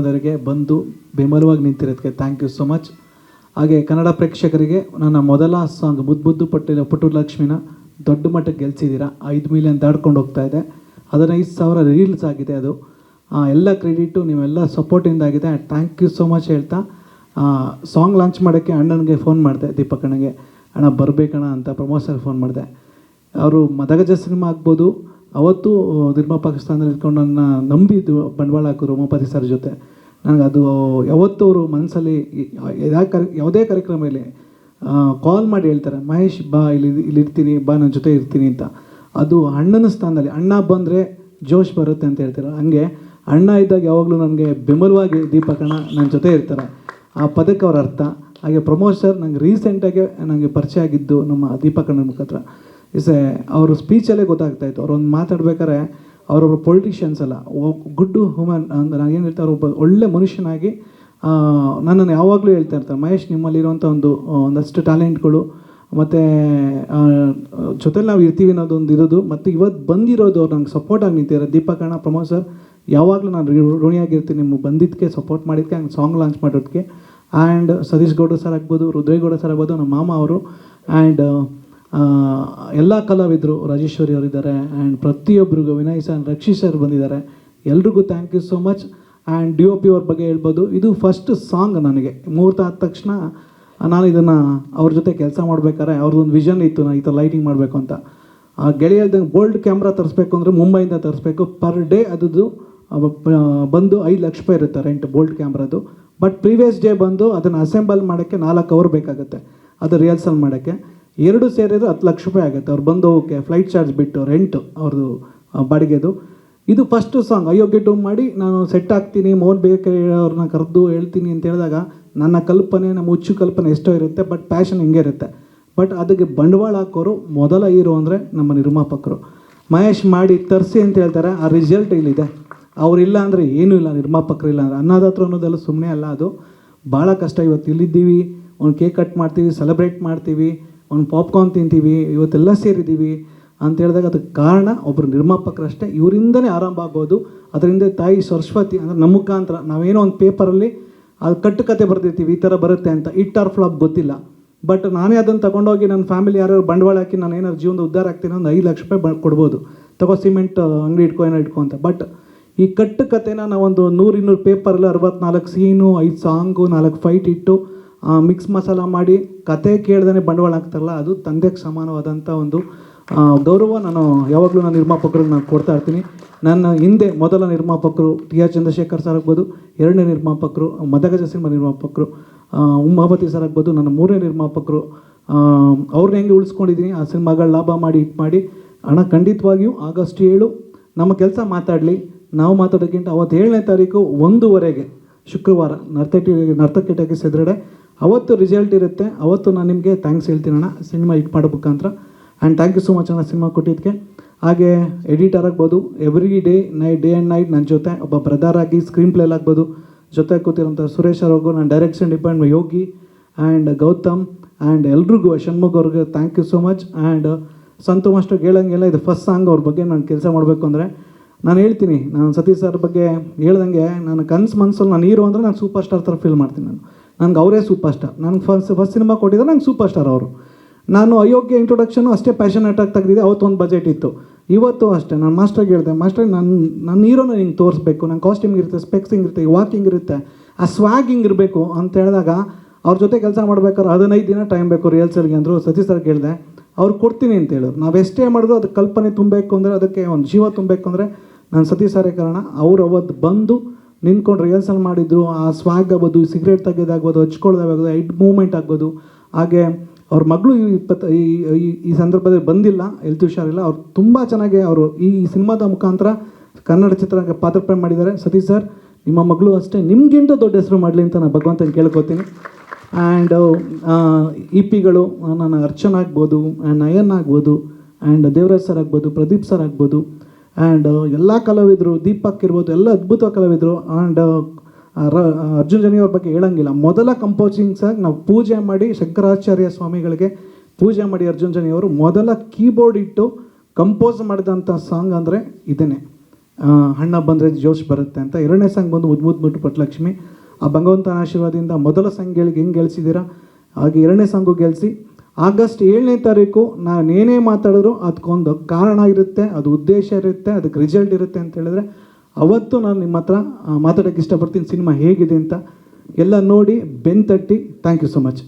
ಅದರಿಗೆ ಬಂದು ಬೆಂಬಲವಾಗಿ ನಿಂತಿರೋದಕ್ಕೆ thank you so much. ಹಾಗೆ ಕನ್ನಡ ಪ್ರೇಕ್ಷಕರಿಗೆ ನನ್ನ ಮೊದಲ ಸಾಂಗ್ ಮುದ್ದು ಪುಟ್ಟು ಲಕ್ಷ್ಮಿನ ದೊಡ್ಡ ಮಟ್ಟಕ್ಕೆ ಗೆಲ್ಸಿದ್ದೀರಾ. 5 ಮಿಲಿಯನ್ ದಾಟ್ಕೊಂಡು ಹೋಗ್ತಾ ಇದೆ. 15,000 ರೀಲ್ಸ್ ಆಗಿದೆ. ಅದು ಎಲ್ಲ ಕ್ರೆಡಿಟು ನೀವೆಲ್ಲ ಸಪೋರ್ಟಿಂದ ಆಗಿದೆ. ಥ್ಯಾಂಕ್ ಯು ಸೋ ಮಚ್ ಹೇಳ್ತಾ ಸಾಂಗ್ ಲಾಂಚ್ ಮಾಡೋಕ್ಕೆ ಅಣ್ಣನಿಗೆ ಫೋನ್ ಮಾಡಿದೆ, ದೀಪಕ್ ಅಣ್ಣಗೆ. ಅಣ್ಣ ಬರಬೇಕಣ್ಣ ಅಂತ ಪ್ರಮೋಷನ್ ಫೋನ್ ಮಾಡಿದೆ. ಅವರು ಮದಗಜ ಸಿನಿಮಾ ಆಗ್ಬೋದು, ಅವತ್ತು ನಿರ್ಮಾಪಕ ಸ್ಥಾನದಲ್ಲಿ ಇಟ್ಕೊಂಡು ನನ್ನ ನಂಬಿದ್ದು ಬಂಡವಾಳ ಹಾಕಿದ್ರು ಉಮಾಪತಿ ಸರ್ ಜೊತೆ. ನನಗೆ ಅದು ಯಾವತ್ತೂ ಅವರು ಮನಸ್ಸಲ್ಲಿ ಯಾವುದೇ ಕಾರ್ಯಕ್ರಮ ಇಲ್ಲಿ ಕಾಲ್ ಮಾಡಿ ಹೇಳ್ತಾರೆ, ಮಹೇಶ್ ಬಾ, ಇಲ್ಲಿ ಇರ್ತೀನಿ, ಬಾ ನನ್ನ ಜೊತೆ ಇರ್ತೀನಿ ಅಂತ. ಅದು ಅಣ್ಣನ ಸ್ಥಾನದಲ್ಲಿ ಅಣ್ಣ ಬಂದರೆ ಜೋಶ್ ಬರುತ್ತೆ ಅಂತ ಹೇಳ್ತಾರೆ. ಹಂಗೆ ಅಣ್ಣ ಇದ್ದಾಗ ಯಾವಾಗಲೂ ನನಗೆ ಬೆಂಬಲವಾಗಿ ದೀಪಕ್ ಅಣ್ಣ ನನ್ನ ಜೊತೆ ಇರ್ತಾರೆ. ಆ ಪದಕ್ಕೆ ಅವ್ರ ಅರ್ಥ. ಹಾಗೆ ಪ್ರಮೋದ್ ಸರ್ ನಂಗೆ ರೀಸೆಂಟಾಗಿ ನನಗೆ ಪರಿಚಯ ಆಗಿದ್ದು ನಮ್ಮ ದೀಪಕ್ ಅಣ್ಣನ ಮುಖಾಂತರ. ಅವರು ಸ್ಪೀಚಲ್ಲೇ ಗೊತ್ತಾಗ್ತಾಯಿತ್ತು. ಅವ್ರೊಂದು ಮಾತಾಡ್ಬೇಕಾದ್ರೆ ಅವರೊಬ್ಬರು ಪೊಲಿಟಿಷಿಯನ್ಸ್ ಅಲ್ಲ, ಗುಡ್ ಹ್ಯೂಮನ್ ಅಂದರೆ ನಾನು ಏನು ಹೇಳ್ತಾರೆ, ಒಬ್ಬ ಒಳ್ಳೆ ಮನುಷ್ಯನಾಗಿ ನನ್ನನ್ನು ಯಾವಾಗಲೂ ಹೇಳ್ತಾ ಇರ್ತಾರೆ, ಮಹೇಶ್ ನಿಮ್ಮಲ್ಲಿರುವಂಥ ಒಂದಷ್ಟು ಟ್ಯಾಲೆಂಟ್ಗಳು ಮತ್ತು ಜೊತೆಲಿ ನಾವು ಇರ್ತೀವಿ ಅನ್ನೋದೊಂದು ಇರೋದು. ಮತ್ತು ಇವತ್ತು ಬಂದಿರೋದು ಅವ್ರು ನಂಗೆ ಸಪೋರ್ಟಾಗಿ ನಿಂತಿದ್ದಾರೆ. ದೀಪಕ್ ಅಣ್ಣ, ಪ್ರಮೋದ್ ಸರ್ ಯಾವಾಗಲೂ ನಾನು ಋಣಿಯಾಗಿರ್ತೀನಿ ನಿಮಗೆ ಬಂದಿದ್ದಕ್ಕೆ, ಸಪೋರ್ಟ್ ಮಾಡಿದ್ದಕ್ಕೆ, ಹಂಗೆ ಸಾಂಗ್ ಲಾಂಚ್ ಮಾಡೋದಕ್ಕೆ. ಆ್ಯಂಡ್ ಸತೀಶ್ ಗೌಡ ಸರ್ ಆಗ್ಬೋದು, ರುದ್ರೇಗೌಡ ಸರ್ ಆಗ್ಬೋದು, ನಮ್ಮ ಮಾಮ ಅವರು, ಆ್ಯಂಡ್ ಎಲ್ಲ ಕಲಾವಿದರು, ರಾಜೇಶ್ವರಿ ಅವರಿದ್ದಾರೆ, ಆ್ಯಂಡ್ ಪ್ರತಿಯೊಬ್ಬರಿಗೂ ವಿನಯ್ ಸರ್, ರಕ್ಷಿತ್ ಸರ್ ಬಂದಿದ್ದಾರೆ. ಎಲ್ರಿಗೂ thank you so much. And DOP ಅವ್ರ ಬಗ್ಗೆ ಹೇಳ್ಬೋದು, ಇದು ಫಸ್ಟ್ ಸಾಂಗ್ ನನಗೆ. ಮುಹೂರ್ತ ಆದ ತಕ್ಷಣ ನಾನು ಇದನ್ನು ಅವ್ರ ಜೊತೆ ಕೆಲಸ ಮಾಡ್ಬೇಕಾದ್ರೆ ಅವ್ರದ್ದೊಂದು ವಿಷನ್ ಇತ್ತು, ನಾನು ಈ ಥರ ಲೈಟಿಂಗ್ ಮಾಡಬೇಕು ಅಂತ. ಗೆಳೆಯಲ್ದಂಗೆ ಬೋಲ್ಡ್ ಕ್ಯಾಮ್ರಾ ತರಿಸ್ಬೇಕು ಅಂದರೆ ಮುಂಬೈಯಿಂದ ತರಿಸ್ಬೇಕು. ಪರ್ ಡೇ ಅದು ಬಂದು 5 ಲಕ್ಷ ರೂಪಾಯಿ ಇರುತ್ತೆ ರೆಂಟ್ ಬೋಲ್ಡ್ ಕ್ಯಾಮ್ರಾದು. ಬಟ್ ಪ್ರೀವಿಯಸ್ ಡೇ ಬಂದು ಅದನ್ನು ಅಸೆಂಬಲ್ ಮಾಡೋಕ್ಕೆ 4 ಅವರ್ ಬೇಕಾಗುತ್ತೆ, ಅದು ರಿಹರ್ಸಲ್ ಮಾಡೋಕ್ಕೆ. 2 ಸೇರಿದ್ರೆ 10 ಲಕ್ಷ ರೂಪಾಯಿ ಆಗುತ್ತೆ. ಅವ್ರು ಬಂದು ಹೋಗೋಕ್ಕೆ ಫ್ಲೈಟ್ ಚಾರ್ಜ್ ಬಿಟ್ಟು ರೆಂಟು ಅವ್ರದ್ದು ಬಾಡಿಗೆದು. ಇದು ಫಸ್ಟು ಸಾಂಗ್ ಅಯೋಗ್ಯ ಟೂಮ್ ಮಾಡಿ ನಾನು ಸೆಟ್ ಆಗ್ತೀನಿ, ಮೋಹನ್ ಬೇಕರಿ ಅವ್ರನ್ನ ಕರೆದು ಹೇಳ್ತೀನಿ ಅಂತ ಹೇಳಿದಾಗ ನನ್ನ ಕಲ್ಪನೆ, ನಮ್ಮ ಹುಚ್ಚು ಕಲ್ಪನೆ ಎಷ್ಟೋ ಇರುತ್ತೆ, ಬಟ್ ಪ್ಯಾಷನ್ ಹಿಂಗೆ ಇರುತ್ತೆ. ಬಟ್ ಅದಕ್ಕೆ ಬಂಡವಾಳ ಹಾಕೋರು ಮೊದಲ ಹೀರೋ ಅಂದರೆ ನಮ್ಮ ನಿರ್ಮಾಪಕರು. ಮಹೇಶ್ ಮಾಡಿ ತರಿಸಿ ಅಂತ ಹೇಳ್ತಾರೆ, ಆ ರಿಸಲ್ಟ್ ಇಲ್ಲಿದೆ. ಅವರಿಲ್ಲ ಅಂದರೆ ಏನೂ ಇಲ್ಲ, ನಿರ್ಮಾಪಕರು ಇಲ್ಲ ಅಂದರೆ. ಅನ್ನದಾತ್ರ ಅನ್ನೋದೆಲ್ಲ ಸುಮ್ಮನೆ ಅಲ್ಲ, ಅದು ಭಾಳ ಕಷ್ಟ. ಇವತ್ತು ಇಲ್ಲಿದ್ದೀವಿ, ಒಂದು ಕೇಕ್ ಕಟ್ ಮಾಡ್ತೀವಿ, ಸೆಲೆಬ್ರೇಟ್ ಮಾಡ್ತೀವಿ, ಒಂದು ಪಾಪ್ಕಾರ್ನ್ ತಿಂತೀವಿ, ಇವತ್ತೆಲ್ಲ ಸೇರಿದ್ದೀವಿ ಅಂತ ಹೇಳಿದಾಗ ಅದಕ್ಕೆ ಕಾರಣ ಒಬ್ಬರು ನಿರ್ಮಾಪಕರಷ್ಟೇ. ಇವರಿಂದನೇ ಆರಂಭ ಆಗೋದು. ಅದರಿಂದ ತಾಯಿ ಸರಸ್ವತಿ ಅಂದರೆ ನಮ್ಮ ಮುಖಾಂತರ ನಾವೇನೋ ಒಂದು ಪೇಪರಲ್ಲಿ ಅದು ಕಟ್ಟುಕತೆ ಬರೆದಿರ್ತೀವಿ, ಈ ಥರ ಬರುತ್ತೆ ಅಂತ. ಇಟ್ ಆರ್ ಫ್ಲಾಪ್ ಗೊತ್ತಿಲ್ಲ. ಬಟ್ ನಾನೇ ಅದನ್ನು ತೊಗೊಂಡೋಗಿ ನನ್ನ ಫ್ಯಾಮಿಲಿ ಯಾರ್ಯಾರು ಬಂಡವಾಳ ಹಾಕಿ ನಾನು ಏನಾದ್ರು ಜೀವನದ ಉದ್ಧಾರ ಆಗ್ತೀನಿ, ಒಂದು 5 ಲಕ್ಷ ರೂಪಾಯಿ ಕೊಡ್ಬೋದು, ತಗೋ ಸಿಮೆಂಟ್ ಅಂಗಡಿ ಇಟ್ಕೊ ಅಂತ. ಬಟ್ ಈ ಕಟ್ಟುಕತೆನ ನಾವೊಂದು 100-200 ಪೇಪರಲ್ಲಿ 64 ಸೀನು, 5 ಸಾಂಗು, 4 ಫೈಟ್ ಇಟ್ಟು ಮಿಕ್ಸ್ ಮಸಾಲ ಮಾಡಿ ಕತೆ ಕೇಳ್ದೇ ಬಂಡವಾಳ ಹಾಕ್ತಾರಲ್ಲ, ಅದು ತಂದೆಗೆ ಸಮಾನವಾದಂಥ ಒಂದು ಗೌರವ. ನಾನು ಯಾವಾಗಲೂ ನನ್ನ ನಿರ್ಮಾಪಕರಿಗೆ ನಾನು ಕೊಡ್ತಾ ಇರ್ತೀನಿ. ನನ್ನ ಹಿಂದೆ ಮೊದಲ ನಿರ್ಮಾಪಕರು TR ಚಂದ್ರಶೇಖರ್ ಸರ್ ಆಗ್ಬೋದು, 2ನೇ ನಿರ್ಮಾಪಕರು ಮದಗಜ ಸಿನಿಮಾ ನಿರ್ಮಾಪಕರು ಉಮಾಪತಿ ಸರ್ ಆಗ್ಬೋದು, ನನ್ನ 3ನೇ ನಿರ್ಮಾಪಕರು. ಅವ್ರನ್ನ ಹೆಂಗೆ ಉಳಿಸ್ಕೊಂಡಿದ್ದೀನಿ, ಆ ಸಿನಿಮಾಗಳು ಲಾಭ ಮಾಡಿ ಹಿಟ್ ಮಾಡಿ. ಹಣ ಖಂಡಿತವಾಗಿಯೂ ಆಗಸ್ಟ್ 7 ನಮ್ಮ ಕೆಲಸ ಮಾತಾಡಲಿ, ನಾವು ಮಾತಾಡೋಕ್ಕಿಂತ ಅವತ್ತು 7ನೇ ತಾರೀಕು 1:00 ಶುಕ್ರವಾರ ನರ್ತಕಿಟಕ್ಕೆ ಸೆದ್ರಡೆ ಅವತ್ತು ರಿಸಲ್ಟ್ ಇರುತ್ತೆ. ಅವತ್ತು ನಾನು ನಿಮಗೆ ಥ್ಯಾಂಕ್ಸ್ ಹೇಳ್ತೀನಿ ಅಣ್ಣ, ಸಿನಿಮಾ ಹಿಟ್ ಮಾಡೋ ಮುಖಾಂತರ. And thank you so much ಅಣ್ಣ ಸಿನಿಮಾ ಕೊಟ್ಟಿದ್ದಕ್ಕೆ. ಹಾಗೆ ಎಡಿಟರ್ ಆಗ್ಬೋದು, ಎವ್ರಿ ಡೇ ಆ್ಯಂಡ್ ನೈಟ್ ನನ್ನ ಜೊತೆ ಒಬ್ಬ ಬ್ರದರ್ ಆಗಿ ಸ್ಕ್ರೀನ್ ಪ್ಲೇಲ್ ಆಗ್ಬೋದು ಜೊತೆ ಕೂತಿರೋಂಥ ಸುರೇಶ್ ಅವ್ರಿಗೂ, ನಾನು direction department Yogi and Gautam and ಎಲ್ರಿಗೂ, ಷಣ್ಮುಖ್ ಅವ್ರಿಗೆ thank you so much. And Santhu master ಹೇಳಂಗೆಲ್ಲ ಇದು ಫಸ್ಟ್ ಸಾಂಗ್. ಅವ್ರ ಬಗ್ಗೆ ನಾನು ಕೆಲಸ ಮಾಡಬೇಕು ಅಂದರೆ ನಾನು ಹೇಳ್ತೀನಿ, ನಾನು ಸತೀಶ್ ಸರ್ ಬಗ್ಗೆ ಹೇಳ್ದಂಗೆ ನನ್ನ ಮನಸ್ಸಲ್ಲಿ ನಾನು ಹೀರೋ ಅಂದರೆ ನಾನು ಸೂಪರ್ ಸ್ಟಾರ್ ಥರ ಫೀಲ್ ಮಾಡ್ತೀನಿ. ನನಗೆ ಅವರೇ ಸೂಪರ್ ಸ್ಟಾರ್. ನನಗೆ ಫಸ್ಟ್ ಸಿನಿಮಾ ಕೊಟ್ಟಿದ್ರೆ ನಂಗೆ ಸೂಪರ್ ಸ್ಟಾರ್ ಅವರು. ನಾನು ಅಯೋಗ್ಯ ಇಂಟ್ರೊಡಕ್ಷನು ಅಷ್ಟೇ ಪ್ಯಾಷನೇಟಾಗಿ ತೆಗೆದಿದ್ದೆ. ಅವತ್ತೊಂದು ಬಜೆಟ್ ಇತ್ತು, ಇವತ್ತು ಅಷ್ಟೇ. ನಾನು ಮಾಸ್ಟರ್ಗೆ ಹೇಳಿದೆ, ಮಾಸ್ಟರ್ ನನ್ನ ಹೀರೋನ ನಿಂಗೆ ತೋರಿಸ್ಬೇಕು, ನನ್ನ ಕಾಸ್ಟ್ಯೂಮಿಂಗ್ ಇರುತ್ತೆ, ಸ್ಪೆಕ್ಸಿಂಗ್ ಇರುತ್ತೆ, ವಾಕಿಂಗ್ ಇರುತ್ತೆ, ಆ ಸ್ವಾಗಿಂಗ್ ಇರಬೇಕು ಅಂತ ಹೇಳಿದಾಗ ಅವ್ರ ಜೊತೆ ಕೆಲಸ ಮಾಡ್ಬೇಕಾದ್ರೆ 15 ದಿನ ಟೈಮ್ ಬೇಕು ರಿಹರ್ಸಲ್ಗೆ ಅಂದರು. ಸತೀಶ್ ಸರ್ ಕೇಳಿದೆ, ಅವ್ರು ಕೊಡ್ತೀನಿ ಅಂತ ಹೇಳಿದ್ರು. ನಾವು ಎಷ್ಟೇ ಮಾಡಿದ್ರು ಅದಕ್ಕೆ ಕಲ್ಪನೆ ತುಂಬಬೇಕು ಅಂದರೆ, ಅದಕ್ಕೆ ಒಂದು ಜೀವ ತುಂಬಬೇಕು ಅಂದರೆ ನಾನು ಸತೀಶ್ ಸರೇ ಕಾರಣ. ಅವರು ಅವತ್ತು ಬಂದು ನಿಂತ್ಕೊಂಡು ರಿಹರ್ಸಲ್ ಮಾಡಿದ್ರು. ಆ ಸ್ವಾಗ್ ಆಗ್ಬೋದು, ಸಿಗರೇಟ್ ತೆಗೆದಾಗ್ಬೋದು, ಹಚ್ಕೊಳ್ಳೋದಾಗ್ಬೋದು, ಹೆಡ್ ಮೂವ್ಮೆಂಟ್ ಆಗ್ಬೋದು. ಹಾಗೆ ಅವ್ರ ಮಗಳು ಈ ಸಂದರ್ಭದಲ್ಲಿ ಬಂದಿಲ್ಲ, ಹೆಲ್ತ್ ಹುಷಾರಿಲ್ಲ. ಅವ್ರು ತುಂಬ ಚೆನ್ನಾಗಿ ಅವರು ಈ ಸಿನಿಮಾದ ಮುಖಾಂತರ ಕನ್ನಡ ಚಿತ್ರಕ್ಕೆ ಪಾದಾರ್ಪಣೆ ಮಾಡಿದ್ದಾರೆ. ಸತೀಶ್ ಸರ್, ನಿಮ್ಮ ಮಗಳು ಅಷ್ಟೇ ನಿಮಗಿಂತ ದೊಡ್ಡ ಹೆಸರು ಮಾಡಲಿ ಅಂತ ನಾನು ಭಗವಂತನ ಕೇಳ್ಕೊತೀನಿ. ಆ್ಯಂಡ್ EP-ಗಳು ನನ್ನ ಅರ್ಚನಾ ಆಗ್ಬೋದು, ನಯನ್ ಆಗ್ಬೋದು, ಆ್ಯಂಡ್ ದೇವರಾಜ್ ಸರ್ ಆಗ್ಬೋದು, ಪ್ರದೀಪ್ ಸರ್ ಆಗ್ಬೋದು, ಆ್ಯಂಡ್ ಎಲ್ಲ ಕಲಾವಿದರು, ದೀಪಕ್ ಇರ್ಬೋದು, ಎಲ್ಲ ಅದ್ಭುತ ಕಲಾವಿದರು. ಆ್ಯಂಡ್ ಅರ್ಜುನ್ ಜನಿ ಅವ್ರ ಬಗ್ಗೆ ಹೇಳಂಗಿಲ್ಲ. ಮೊದಲ ಕಂಪೋಸಿಂಗ್ಸಾಗಿ ನಾವು ಪೂಜೆ ಮಾಡಿ ಶಂಕರಾಚಾರ್ಯ ಸ್ವಾಮಿಗಳಿಗೆ ಪೂಜೆ ಮಾಡಿ ಅರ್ಜುನ್ ಜನಿ ಅವರು ಮೊದಲ ಕೀಬೋರ್ಡ್ ಇಟ್ಟು ಕಂಪೋಸ್ ಮಾಡಿದಂಥ ಸಾಂಗ್ ಅಂದರೆ ಇದೇ. ಹಣ್ಣ ಬಂದರೆ ಜೋಶ್ ಬರುತ್ತೆ ಅಂತ. ಎರಡನೇ ಸಾಂಗ್ ಬಂದು ಮುದ್ದು ಪುಟ್ಟಲಕ್ಷ್ಮಿ. ಆ ಭಗವಂತನ ಆಶೀರ್ವಾದದಿಂದ ಮೊದಲ ಸಾಂಗ್ ಹೆಂಗೆ ಗೆಲ್ಸಿದ್ದೀರಾ ಹಾಗೆ ಎರಡನೇ ಸಾಂಗು ಗೆಲ್ಲಿಸಿ. ಆಗಸ್ಟ್ 7ನೇ ತಾರೀಕು ನಾನು ಏನೇ ಮಾತಾಡಿದ್ರು ಅದಕ್ಕೊಂದು ಕಾರಣ ಇರುತ್ತೆ, ಅದು ಉದ್ದೇಶ ಇರುತ್ತೆ, ಅದಕ್ಕೆ ರಿಸಲ್ಟ್ ಇರುತ್ತೆ ಅಂತ ಹೇಳಿದ್ರೆ ಅವತ್ತು ನಾನು ನಿಮ್ಮ ಹತ್ರ ಮಾತಾಡೋಕ್ಕೆ ಇಷ್ಟಪಡ್ತೀನಿ ಸಿನಿಮಾ ಹೇಗಿದೆ ಅಂತ. ಎಲ್ಲ ನೋಡಿ ಬೆನ್ ತಟ್ಟಿ. Thank you so much.